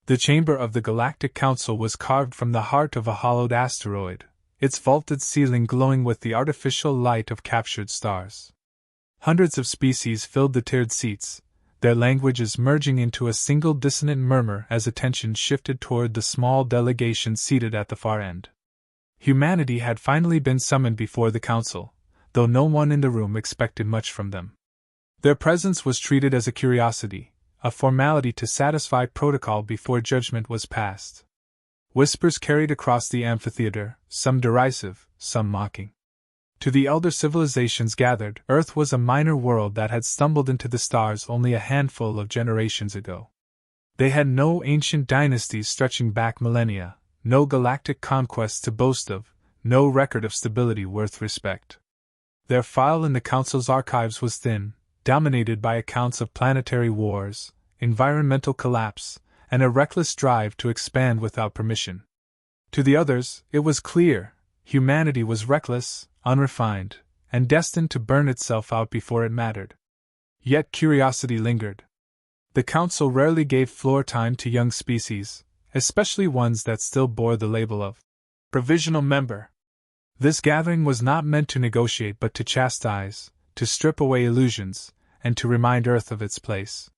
The chamber of the Galactic Council was carved from the heart of a hollowed asteroid, its vaulted ceiling glowing with the artificial light of captured stars. Hundreds of species filled the tiered seats, their languages merging into a single dissonant murmur as attention shifted toward the small delegation seated at the far end. Humanity had finally been summoned before the council, though no one in the room expected much from them. Their presence was treated as a curiosity, a formality to satisfy protocol before judgment was passed. Whispers carried across the amphitheater, some derisive, some mocking. To the elder civilizations gathered, Earth was a minor world that had stumbled into the stars only a handful of generations ago. They had no ancient dynasties stretching back millennia, no galactic conquests to boast of, no record of stability worth respect. Their file in the Council's archives was thin, dominated by accounts of planetary wars, environmental collapse, and a reckless drive to expand without permission. To the others, it was clear, humanity was reckless, unrefined, and destined to burn itself out before it mattered. Yet curiosity lingered. The Council rarely gave floor time to young species, especially ones that still bore the label of provisional member. This gathering was not meant to negotiate but to chastise, to strip away illusions, and to remind Earth of its place.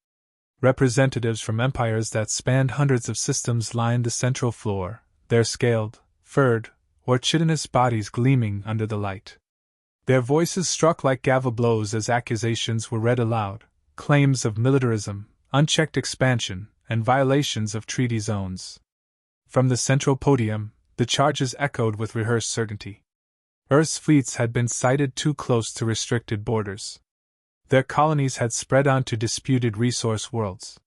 Representatives from empires that spanned hundreds of systems lined the central floor, their scaled, furred, or chitinous bodies gleaming under the light. Their voices struck like gavel blows as accusations were read aloud, claims of militarism, unchecked expansion, and violations of treaty zones. From the central podium, the charges echoed with rehearsed certainty. Earth's fleets had been sighted too close to restricted borders. Their colonies had spread onto disputed resource worlds.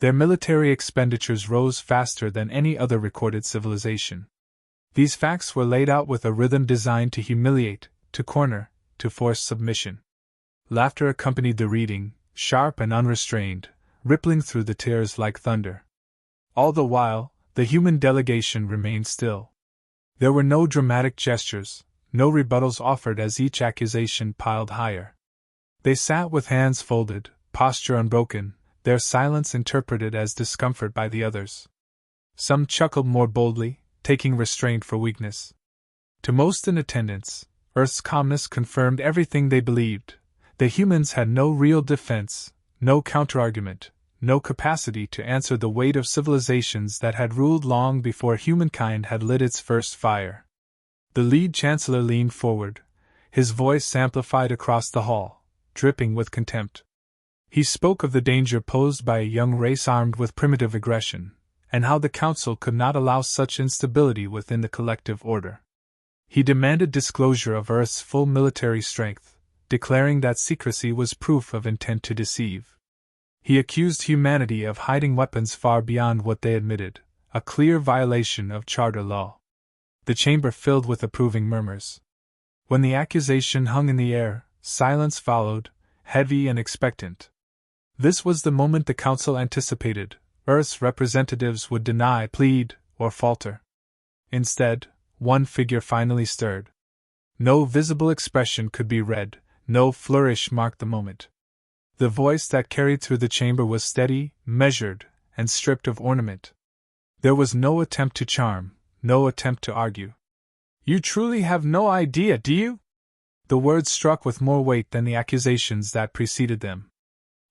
Their military expenditures rose faster than any other recorded civilization. These facts were laid out with a rhythm designed to humiliate, to corner, to force submission. Laughter accompanied the reading, sharp and unrestrained, rippling through the tiers like thunder. All the while, the human delegation remained still. There were no dramatic gestures, no rebuttals offered as each accusation piled higher. They sat with hands folded, posture unbroken, their silence interpreted as discomfort by the others. Some chuckled more boldly, taking restraint for weakness. To most in attendance, Earth's calmness confirmed everything they believed. The humans had no real defense, no counterargument, no capacity to answer the weight of civilizations that had ruled long before humankind had lit its first fire. The lead chancellor leaned forward, his voice amplified across the hall, dripping with contempt. He spoke of the danger posed by a young race armed with primitive aggression, and how the Council could not allow such instability within the collective order. He demanded disclosure of Earth's full military strength, declaring that secrecy was proof of intent to deceive. He accused humanity of hiding weapons far beyond what they admitted, a clear violation of charter law. The chamber filled with approving murmurs. When the accusation hung in the air, silence followed, heavy and expectant. This was the moment the Council anticipated. Earth's representatives would deny, plead, or falter. Instead, one figure finally stirred. No visible expression could be read, no flourish marked the moment. The voice that carried through the chamber was steady, measured, and stripped of ornament. There was no attempt to charm, no attempt to argue. "You truly have no idea, do you?" The words struck with more weight than the accusations that preceded them.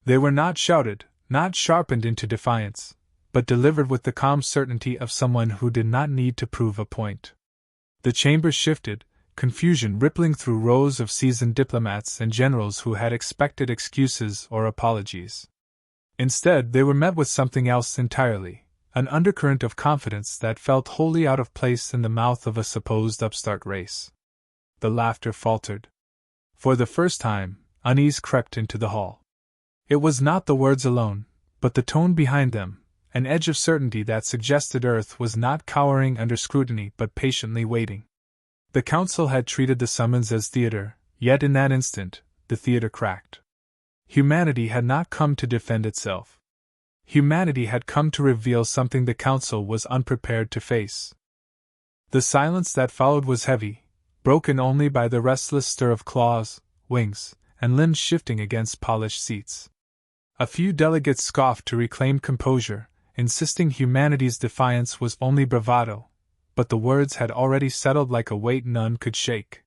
They were not shouted, not sharpened into defiance, but delivered with the calm certainty of someone who did not need to prove a point. The chamber shifted, confusion rippling through rows of seasoned diplomats and generals who had expected excuses or apologies. Instead, they were met with something else entirely, an undercurrent of confidence that felt wholly out of place in the mouth of a supposed upstart race. The laughter faltered. For the first time, unease crept into the hall. It was not the words alone, but the tone behind them, an edge of certainty that suggested Earth was not cowering under scrutiny but patiently waiting. The Council had treated the summons as theater, yet in that instant, the theater cracked. Humanity had not come to defend itself. Humanity had come to reveal something the Council was unprepared to face. The silence that followed was heavy, broken only by the restless stir of claws, wings, and limbs shifting against polished seats. A few delegates scoffed to reclaim composure, insisting humanity's defiance was only bravado, but the words had already settled like a weight none could shake.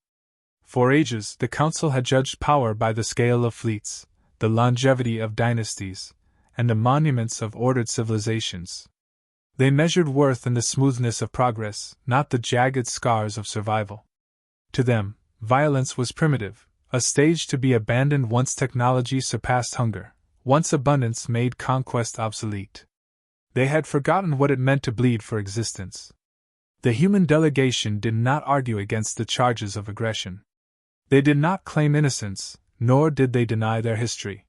For ages, the Council had judged power by the scale of fleets, the longevity of dynasties, and the monuments of ordered civilizations. They measured worth in the smoothness of progress, not the jagged scars of survival. To them, violence was primitive, a stage to be abandoned once technology surpassed hunger, once abundance made conquest obsolete. They had forgotten what it meant to bleed for existence. The human delegation did not argue against the charges of aggression. They did not claim innocence, nor did they deny their history.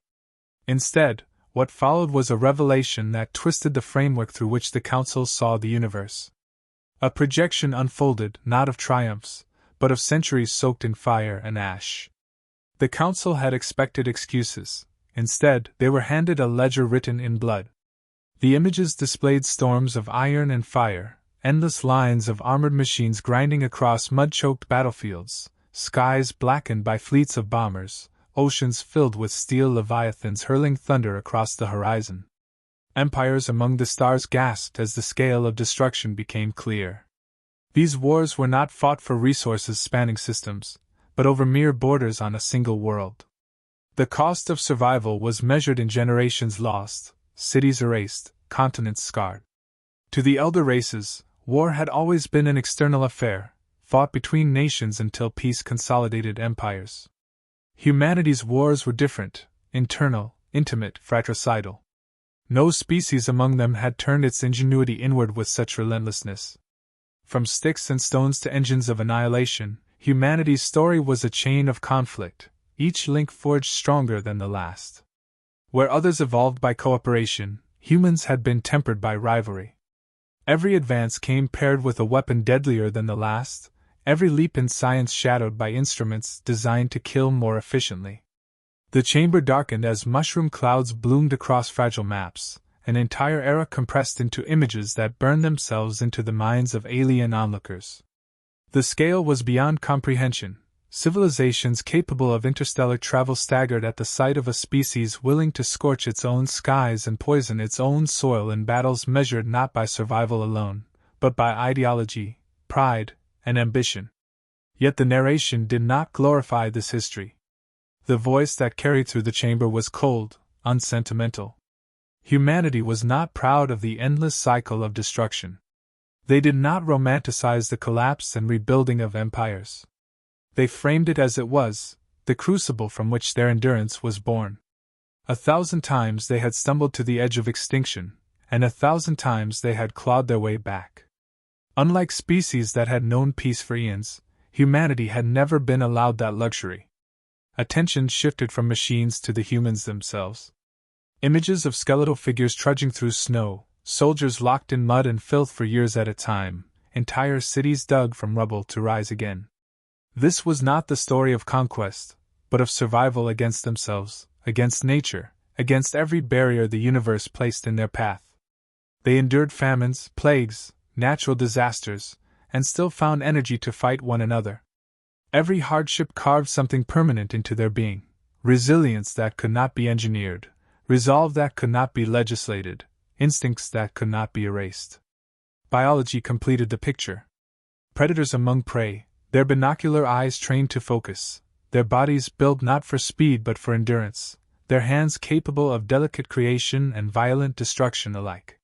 Instead, what followed was a revelation that twisted the framework through which the Council saw the universe. A projection unfolded not of triumphs, but of centuries soaked in fire and ash. The Council had expected excuses. Instead, they were handed a ledger written in blood. The images displayed storms of iron and fire, endless lines of armored machines grinding across mud-choked battlefields, skies blackened by fleets of bombers, oceans filled with steel leviathans hurling thunder across the horizon. Empires among the stars gasped as the scale of destruction became clear. These wars were not fought for resources spanning systems, but over mere borders on a single world. The cost of survival was measured in generations lost, cities erased, continents scarred. To the elder races, war had always been an external affair, fought between nations until peace consolidated empires. Humanity's wars were different, internal, intimate, fratricidal. No species among them had turned its ingenuity inward with such relentlessness. From sticks and stones to engines of annihilation, humanity's story was a chain of conflict, each link forged stronger than the last. Where others evolved by cooperation, humans had been tempered by rivalry. Every advance came paired with a weapon deadlier than the last, every leap in science shadowed by instruments designed to kill more efficiently. The chamber darkened as mushroom clouds bloomed across fragile maps, an entire era compressed into images that burned themselves into the minds of alien onlookers. The scale was beyond comprehension. Civilizations capable of interstellar travel staggered at the sight of a species willing to scorch its own skies and poison its own soil in battles measured not by survival alone, but by ideology, pride, and ambition. Yet the narration did not glorify this history. The voice that carried through the chamber was cold, unsentimental. Humanity was not proud of the endless cycle of destruction. They did not romanticize the collapse and rebuilding of empires. They framed it as it was, the crucible from which their endurance was born. 1,000 times they had stumbled to the edge of extinction, and 1,000 times they had clawed their way back. Unlike species that had known peace for eons, humanity had never been allowed that luxury. Attention shifted from machines to the humans themselves. Images of skeletal figures trudging through snow, soldiers locked in mud and filth for years at a time, entire cities dug from rubble to rise again. This was not the story of conquest, but of survival against themselves, against nature, against every barrier the universe placed in their path. They endured famines, plagues, natural disasters, and still found energy to fight one another. Every hardship carved something permanent into their being, resilience that could not be engineered, resolve that could not be legislated, instincts that could not be erased. Biology completed the picture. Predators among prey, their binocular eyes trained to focus, their bodies built not for speed but for endurance, their hands capable of delicate creation and violent destruction alike.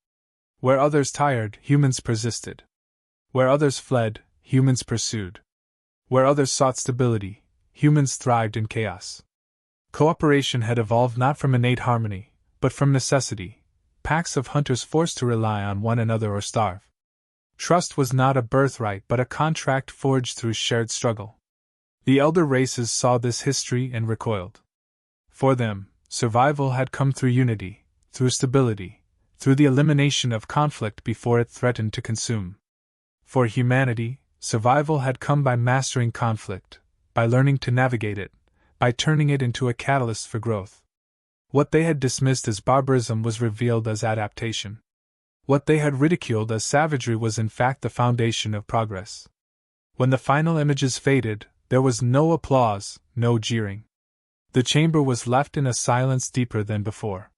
Where others tired, humans persisted. Where others fled, humans pursued. Where others sought stability, humans thrived in chaos. Cooperation had evolved not from innate harmony, but from necessity, packs of hunters forced to rely on one another or starve. Trust was not a birthright but a contract forged through shared struggle. The elder races saw this history and recoiled. For them, survival had come through unity, through stability, through the elimination of conflict before it threatened to consume. For humanity, survival had come by mastering conflict, by learning to navigate it, by turning it into a catalyst for growth. What they had dismissed as barbarism was revealed as adaptation. What they had ridiculed as savagery was in fact the foundation of progress. When the final images faded, there was no applause, no jeering. The chamber was left in a silence deeper than before.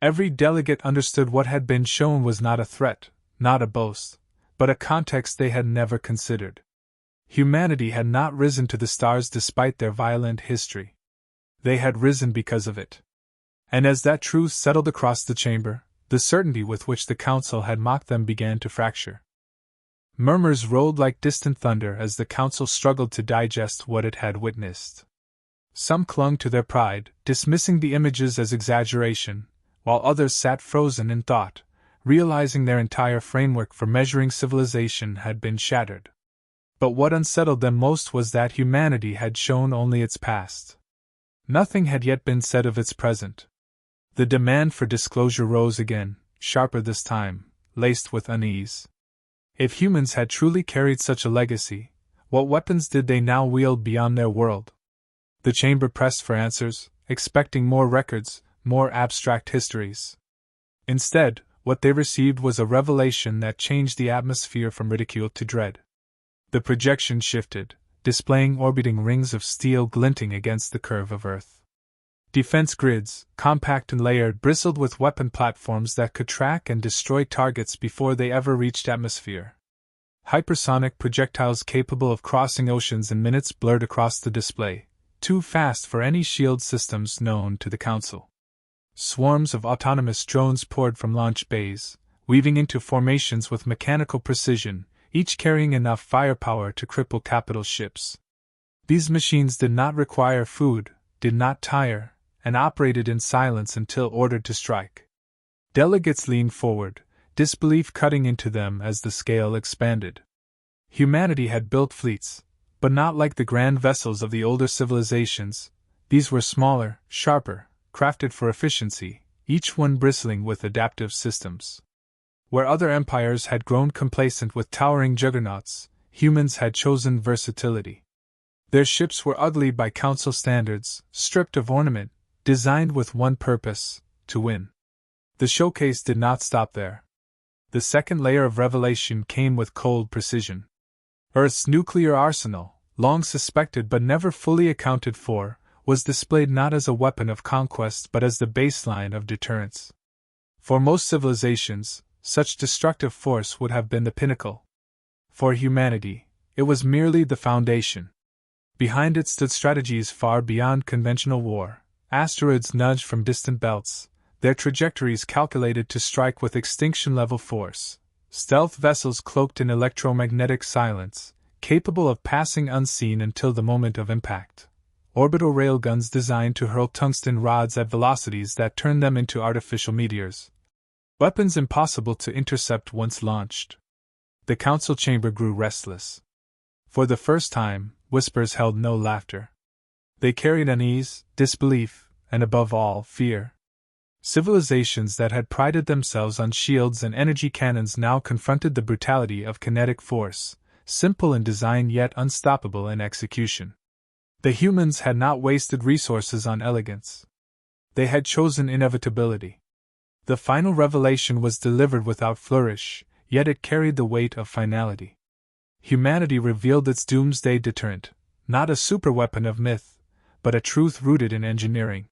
Every delegate understood what had been shown was not a threat, not a boast, but a context they had never considered. Humanity had not risen to the stars despite their violent history. They had risen because of it. And as that truth settled across the chamber, the certainty with which the council had mocked them began to fracture. Murmurs rolled like distant thunder as the council struggled to digest what it had witnessed. Some clung to their pride, dismissing the images as exaggeration, while others sat frozen in thought, realizing their entire framework for measuring civilization had been shattered. But what unsettled them most was that humanity had shown only its past. Nothing had yet been said of its present. The demand for disclosure rose again, sharper this time, laced with unease. If humans had truly carried such a legacy, what weapons did they now wield beyond their world? The chamber pressed for answers, expecting more records, more abstract histories. Instead, what they received was a revelation that changed the atmosphere from ridicule to dread. The projection shifted, displaying orbiting rings of steel glinting against the curve of Earth. Defense grids, compact and layered, bristled with weapon platforms that could track and destroy targets before they ever reached atmosphere. Hypersonic projectiles capable of crossing oceans in minutes blurred across the display, too fast for any shield systems known to the Council. Swarms of autonomous drones poured from launch bays, weaving into formations with mechanical precision, each carrying enough firepower to cripple capital ships. These machines did not require food, did not tire, and operated in silence until ordered to strike. Delegates leaned forward, disbelief cutting into them as the scale expanded. Humanity had built fleets, but not like the grand vessels of the older civilizations. These were smaller, sharper, crafted for efficiency, each one bristling with adaptive systems. Where other empires had grown complacent with towering juggernauts, humans had chosen versatility. Their ships were ugly by council standards, stripped of ornament, designed with one purpose: to win. The showcase did not stop there. The second layer of revelation came with cold precision. Earth's nuclear arsenal, long suspected but never fully accounted for, was displayed not as a weapon of conquest but as the baseline of deterrence. For most civilizations, such destructive force would have been the pinnacle. For humanity, it was merely the foundation. Behind it stood strategies far beyond conventional war, asteroids nudged from distant belts, their trajectories calculated to strike with extinction-level force, stealth vessels cloaked in electromagnetic silence, capable of passing unseen until the moment of impact, orbital railguns designed to hurl tungsten rods at velocities that turned them into artificial meteors. Weapons impossible to intercept once launched. The council chamber grew restless. For the first time, whispers held no laughter. They carried unease, disbelief, and above all, fear. Civilizations that had prided themselves on shields and energy cannons now confronted the brutality of kinetic force, simple in design yet unstoppable in execution. The humans had not wasted resources on elegance. They had chosen inevitability. The final revelation was delivered without flourish, yet it carried the weight of finality. Humanity revealed its doomsday deterrent, not a superweapon of myth, but a truth rooted in engineering.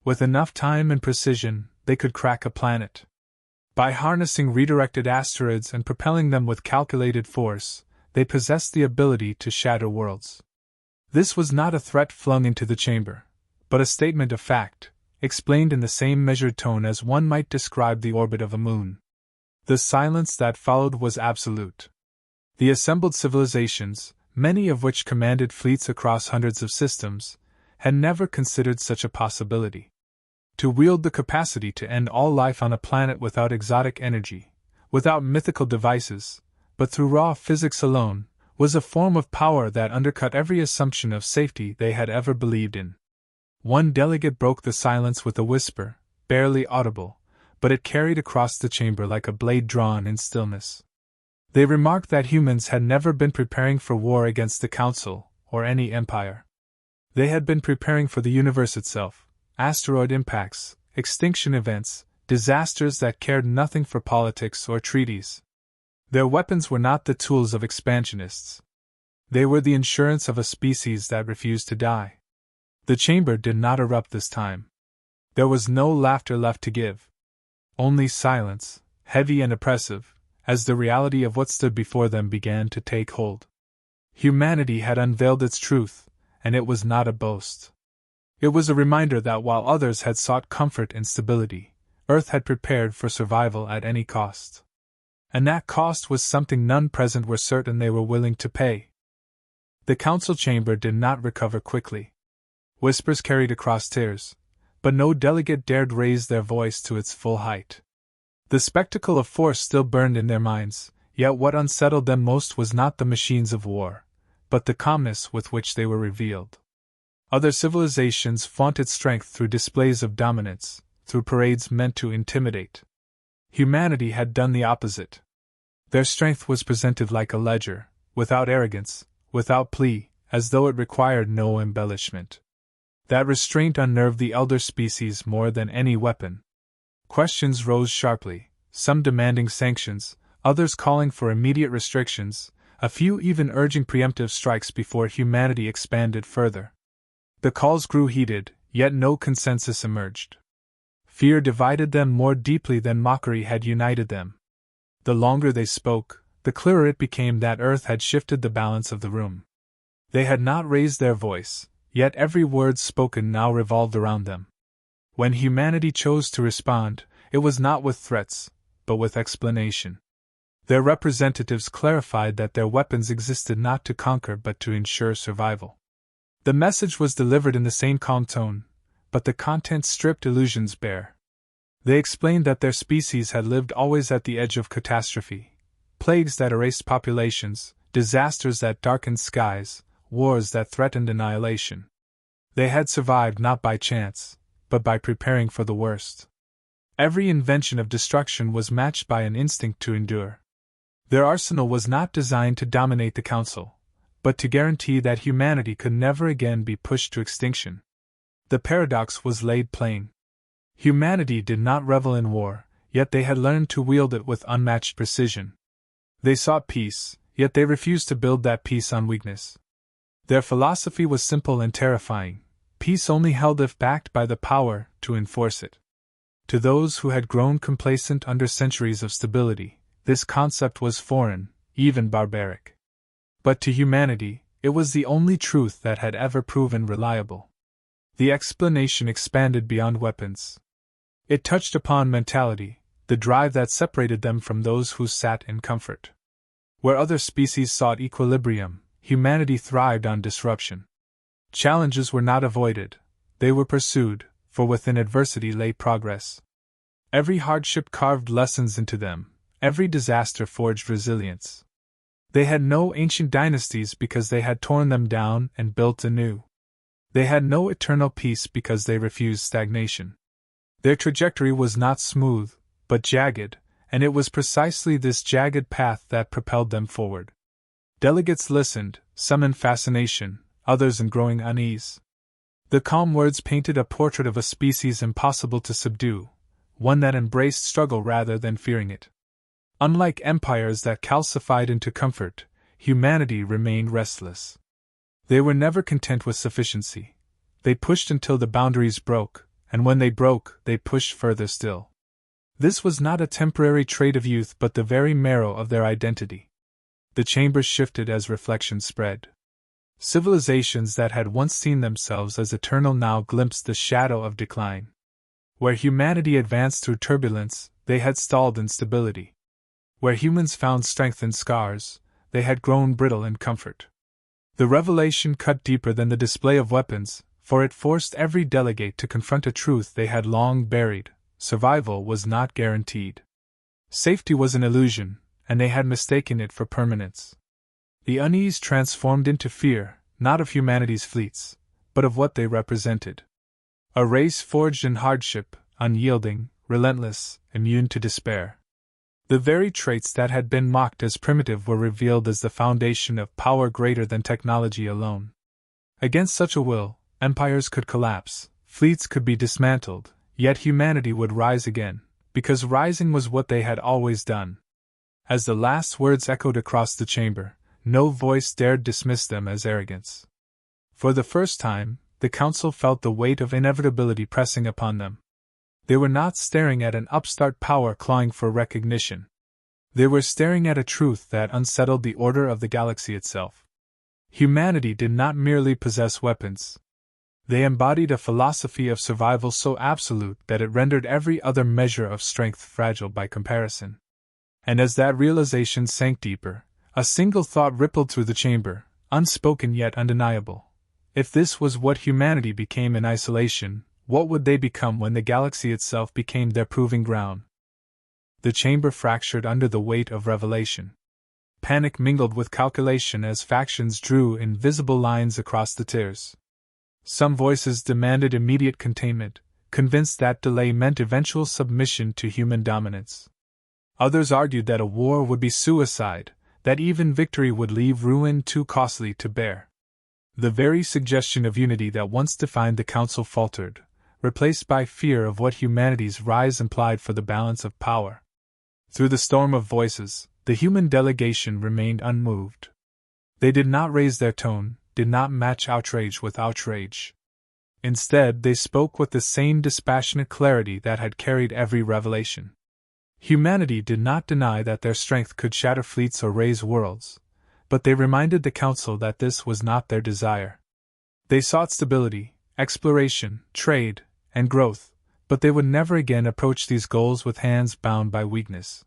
With enough time and precision, they could crack a planet. By harnessing redirected asteroids and propelling them with calculated force, they possessed the ability to shatter worlds. This was not a threat flung into the chamber, but a statement of fact, explained in the same measured tone as one might describe the orbit of a moon. The silence that followed was absolute. The assembled civilizations, many of which commanded fleets across hundreds of systems, had never considered such a possibility. To wield the capacity to end all life on a planet without exotic energy, without mythical devices, but through raw physics alone, was a form of power that undercut every assumption of safety they had ever believed in. One delegate broke the silence with a whisper, barely audible, but it carried across the chamber like a blade drawn in stillness. They remarked that humans had never been preparing for war against the Council, or any empire. They had been preparing for the universe itself, asteroid impacts, extinction events, disasters that cared nothing for politics or treaties. Their weapons were not the tools of expansionists. They were the insurance of a species that refused to die. The chamber did not erupt this time. There was no laughter left to give, only silence, heavy and oppressive, as the reality of what stood before them began to take hold. Humanity had unveiled its truth, and it was not a boast. It was a reminder that while others had sought comfort and stability, Earth had prepared for survival at any cost. And that cost was something none present were certain they were willing to pay. The council chamber did not recover quickly. Whispers carried across tiers, but no delegate dared raise their voice to its full height. The spectacle of force still burned in their minds, yet what unsettled them most was not the machines of war, but the calmness with which they were revealed. Other civilizations flaunted strength through displays of dominance, through parades meant to intimidate. Humanity had done the opposite. Their strength was presented like a ledger, without arrogance, without plea, as though it required no embellishment. That restraint unnerved the elder species more than any weapon. Questions rose sharply, some demanding sanctions, others calling for immediate restrictions, a few even urging preemptive strikes before humanity expanded further. The calls grew heated, yet no consensus emerged. Fear divided them more deeply than mockery had united them. The longer they spoke, the clearer it became that Earth had shifted the balance of the room. They had not raised their voice, yet every word spoken now revolved around them. When humanity chose to respond, it was not with threats, but with explanation. Their representatives clarified that their weapons existed not to conquer but to ensure survival. The message was delivered in the same calm tone, but the content stripped illusions bare. They explained that their species had lived always at the edge of catastrophe, plagues that erased populations, disasters that darkened skies, wars that threatened annihilation. They had survived not by chance, but by preparing for the worst. Every invention of destruction was matched by an instinct to endure. Their arsenal was not designed to dominate the council, but to guarantee that humanity could never again be pushed to extinction. The paradox was laid plain. Humanity did not revel in war, yet they had learned to wield it with unmatched precision. They sought peace, yet they refused to build that peace on weakness. Their philosophy was simple and terrifying: peace only held if backed by the power to enforce it. To those who had grown complacent under centuries of stability, this concept was foreign, even barbaric. But to humanity, it was the only truth that had ever proven reliable. The explanation expanded beyond weapons. It touched upon mentality, the drive that separated them from those who sat in comfort. Where other species sought equilibrium, humanity thrived on disruption. Challenges were not avoided, they were pursued, for within adversity lay progress. Every hardship carved lessons into them, every disaster forged resilience. They had no ancient dynasties because they had torn them down and built anew. They had no eternal peace because they refused stagnation. Their trajectory was not smooth, but jagged, and it was precisely this jagged path that propelled them forward. Delegates listened, some in fascination, others in growing unease. The calm words painted a portrait of a species impossible to subdue, one that embraced struggle rather than fearing it. Unlike empires that calcified into comfort, humanity remained restless. They were never content with sufficiency. They pushed until the boundaries broke, and when they broke, they pushed further still. This was not a temporary trait of youth but the very marrow of their identity. The chambers shifted as reflection spread. Civilizations that had once seen themselves as eternal now glimpsed the shadow of decline. Where humanity advanced through turbulence, they had stalled in stability. Where humans found strength in scars, they had grown brittle in comfort. The revelation cut deeper than the display of weapons, for it forced every delegate to confront a truth they had long buried: survival was not guaranteed. Safety was an illusion, and they had mistaken it for permanence. The unease transformed into fear, not of humanity's fleets, but of what they represented. A race forged in hardship, unyielding, relentless, immune to despair. The very traits that had been mocked as primitive were revealed as the foundation of power greater than technology alone. Against such a will, empires could collapse, fleets could be dismantled, yet humanity would rise again, because rising was what they had always done. As the last words echoed across the chamber, no voice dared dismiss them as arrogance. For the first time, the council felt the weight of inevitability pressing upon them. They were not staring at an upstart power clawing for recognition. They were staring at a truth that unsettled the order of the galaxy itself. Humanity did not merely possess weapons. They embodied a philosophy of survival so absolute that it rendered every other measure of strength fragile by comparison. And as that realization sank deeper, a single thought rippled through the chamber, unspoken yet undeniable. If this was what humanity became in isolation, what would they become when the galaxy itself became their proving ground? The chamber fractured under the weight of revelation. Panic mingled with calculation as factions drew invisible lines across the tiers. Some voices demanded immediate containment, convinced that delay meant eventual submission to human dominance. Others argued that a war would be suicide, that even victory would leave ruin too costly to bear. The very suggestion of unity that once defined the Council faltered, replaced by fear of what humanity's rise implied for the balance of power. Through the storm of voices, the human delegation remained unmoved. They did not raise their tone, did not match outrage with outrage. Instead, they spoke with the same dispassionate clarity that had carried every revelation. Humanity did not deny that their strength could shatter fleets or raise worlds, but they reminded the Council that this was not their desire. They sought stability, exploration, trade, and growth, but they would never again approach these goals with hands bound by weakness.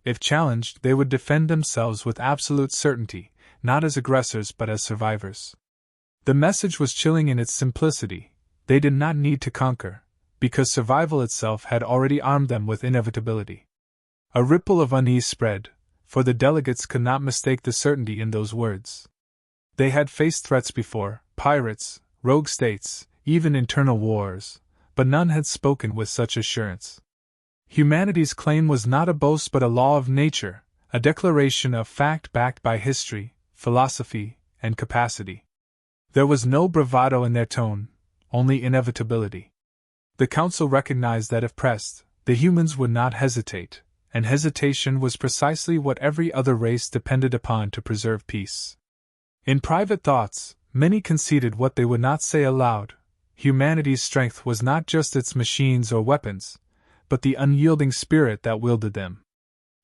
If challenged, they would defend themselves with absolute certainty, not as aggressors but as survivors. The message was chilling in its simplicity. They did not need to conquer, because survival itself had already armed them with inevitability. A ripple of unease spread, for the delegates could not mistake the certainty in those words. They had faced threats before, pirates, rogue states, even internal wars, but none had spoken with such assurance. Humanity's claim was not a boast but a law of nature, a declaration of fact backed by history, philosophy, and capacity. There was no bravado in their tone, only inevitability. The Council recognized that if pressed, the humans would not hesitate, and hesitation was precisely what every other race depended upon to preserve peace. In private thoughts, many conceded what they would not say aloud. Humanity's strength was not just its machines or weapons, but the unyielding spirit that wielded them.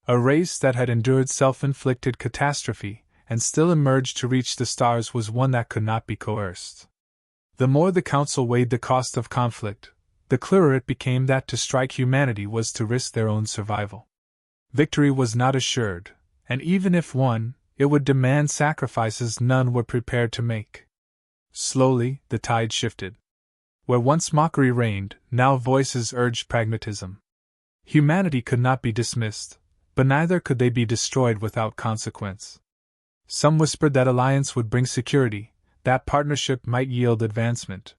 A race that had endured self-inflicted catastrophe and still emerged to reach the stars was one that could not be coerced. The more the Council weighed the cost of conflict, the clearer it became that to strike humanity was to risk their own survival. Victory was not assured, and even if won, it would demand sacrifices none were prepared to make. Slowly, the tide shifted. Where once mockery reigned, now voices urged pragmatism. Humanity could not be dismissed, but neither could they be destroyed without consequence. Some whispered that alliance would bring security, that partnership might yield advancement.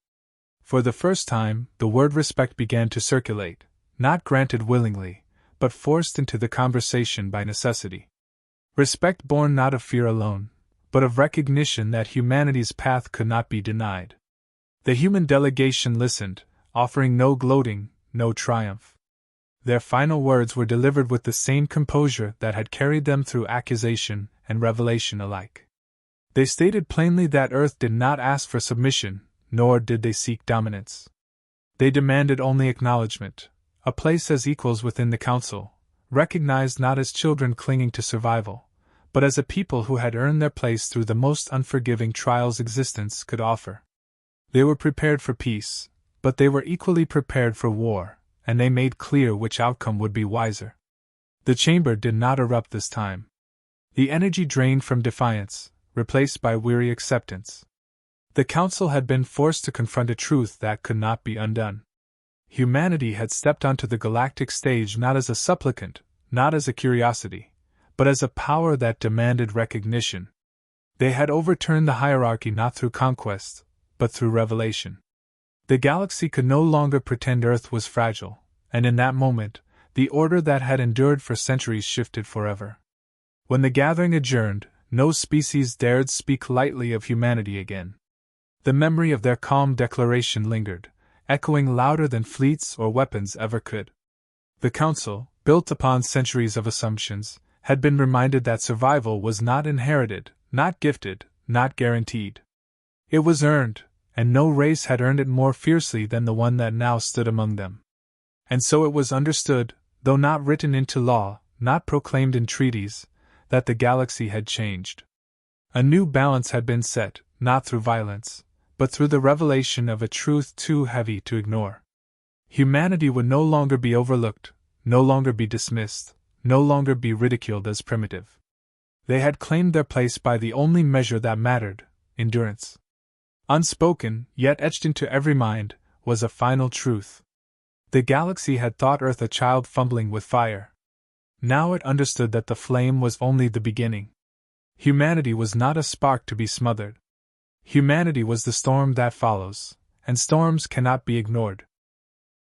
For the first time, the word respect began to circulate, not granted willingly, but forced into the conversation by necessity. Respect born not of fear alone, but of recognition that humanity's path could not be denied. The human delegation listened, offering no gloating, no triumph. Their final words were delivered with the same composure that had carried them through accusation and revelation alike. They stated plainly that Earth did not ask for submission, nor did they seek dominance. They demanded only acknowledgement, a place as equals within the Council, recognized not as children clinging to survival, but as a people who had earned their place through the most unforgiving trials existence could offer. They were prepared for peace, but they were equally prepared for war, and they made clear which outcome would be wiser. The chamber did not erupt this time. The energy drained from defiance, replaced by weary acceptance. The Council had been forced to confront a truth that could not be undone. Humanity had stepped onto the galactic stage not as a supplicant, not as a curiosity, but as a power that demanded recognition. They had overturned the hierarchy not through conquest, but through revelation. The galaxy could no longer pretend Earth was fragile, and in that moment, the order that had endured for centuries shifted forever. When the gathering adjourned, no species dared speak lightly of humanity again. The memory of their calm declaration lingered, echoing louder than fleets or weapons ever could. The Council, built upon centuries of assumptions, had been reminded that survival was not inherited, not gifted, not guaranteed. It was earned, and no race had earned it more fiercely than the one that now stood among them. And so it was understood, though not written into law, not proclaimed in treaties, that the galaxy had changed. A new balance had been set, not through violence, but through the revelation of a truth too heavy to ignore. Humanity would no longer be overlooked, no longer be dismissed, no longer be ridiculed as primitive. They had claimed their place by the only measure that mattered: endurance. Unspoken, yet etched into every mind, was a final truth. The galaxy had thought Earth a child fumbling with fire. Now it understood that the flame was only the beginning. Humanity was not a spark to be smothered. Humanity was the storm that follows, and storms cannot be ignored.